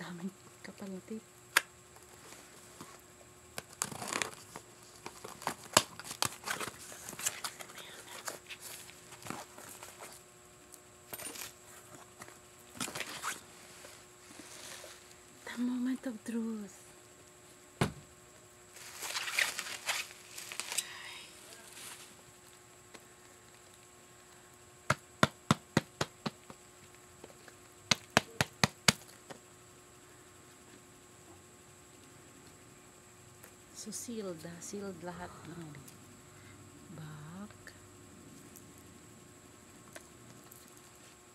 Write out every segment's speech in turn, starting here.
daming kapal na tape. The moment of truth. So sealed lahat ng back.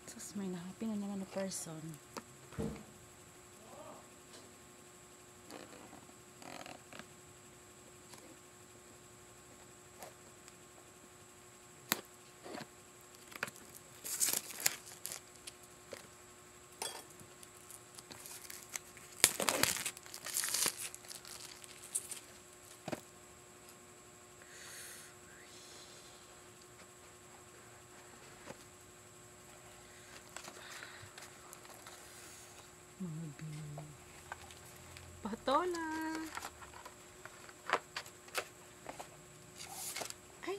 Tapos may nahapin na naman na person. Patola. Ay.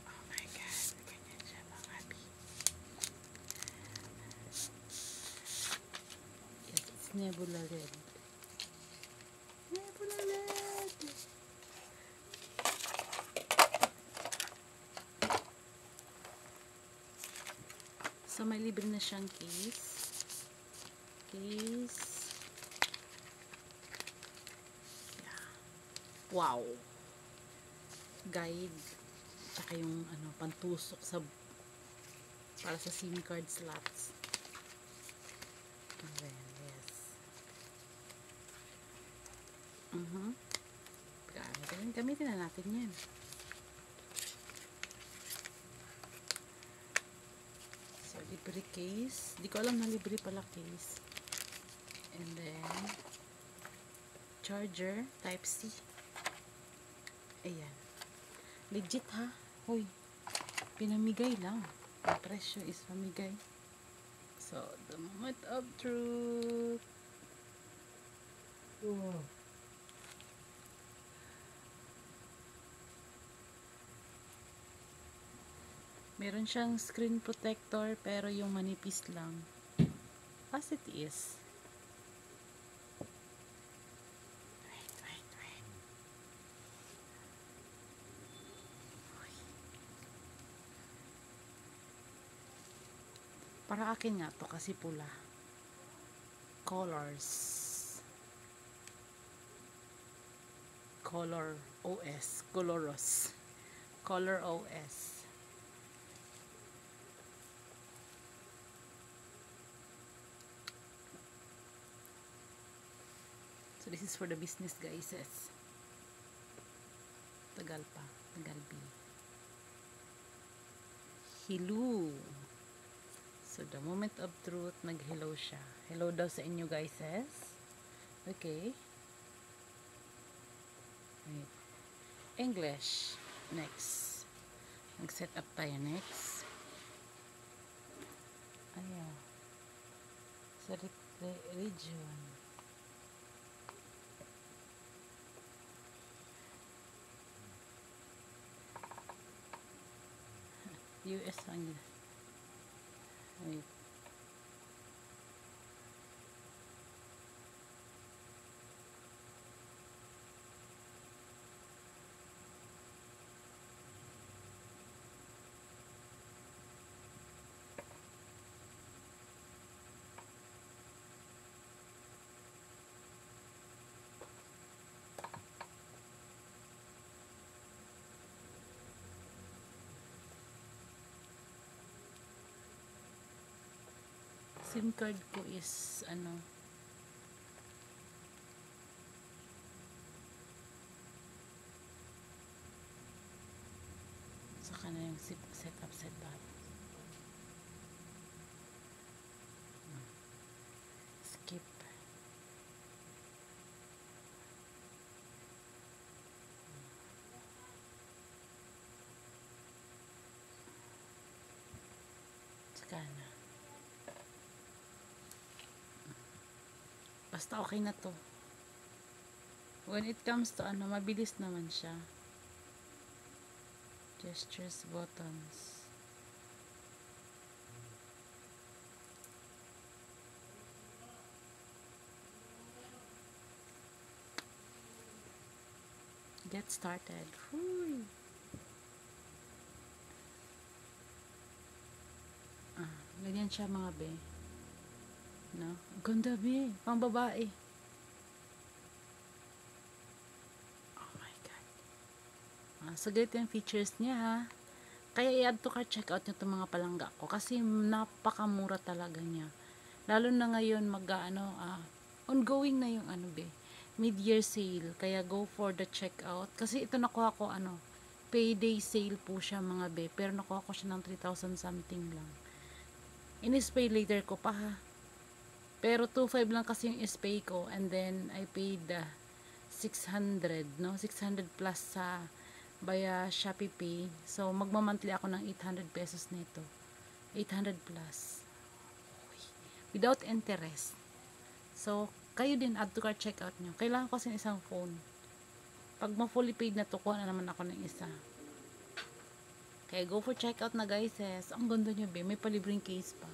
Oh my God. Ganyan siya mga bi. Yes, it's Nebula Red. Nebula Red. So, may libre na siyang case. Yeah. Wow. Guide. Tsaka yung pantusok sa para sa SIM card slots. Ayan, yes. Gamitin na natin yan. Libre case. Di ko alam na libre pala case. And then charger type C. Ayan. Legit ha. Hoy. Pinamigay lang. Ang presyo is pamigay. So, the moment of truth. Oh. Meron siyang screen protector pero yung manipis lang. As it is. Wait. Para akin nga to kasi pula. Colors. Color OS. Coloros. Color OS. So this is for the business guys. Tagal pa. Tagal B. Hello. So the moment of truth, nag-hello siya. Hello daw sa inyo guys. Okay. Wait. English. Next. Nag-set up tayo next. Ayan. Sa region. US ang wait. SIM card ko is saka na yung setup. Skip. Kana. Basta okay na to. When it comes to ano, mabilis naman siya. Gestures, buttons. Get started. Huy. Ganyan siya mga be. No? Ganda be. Pang babae. Oh my God. So, ganito yung features niya ha. Kaya i-add to cart, check out nyo itong mga palangga ko. Kasi napakamura talaga niya. Lalo na ngayon ongoing na yung ano be. Mid-year sale. Kaya go for the checkout. Kasi ito nakuha ko payday sale po siya mga be. Pero nakuha ko siya ng 3,000 something lang. In-spay later ko pa ha. Pero 2,500 lang kasi yung spay ko. And then I paid 600 no? 600 plus sa via Shopee Pay. So magma-monthly ako ng 800 pesos nito. 800 plus. Without interest. So kayo din, add to cart, checkout nyo. Kailangan ko kasi isang phone. Pag ma-fully paid na to, kuha na naman ako ng isa. Kaya go for checkout na guys. Ang ganda nyo be. May palibreng case pa.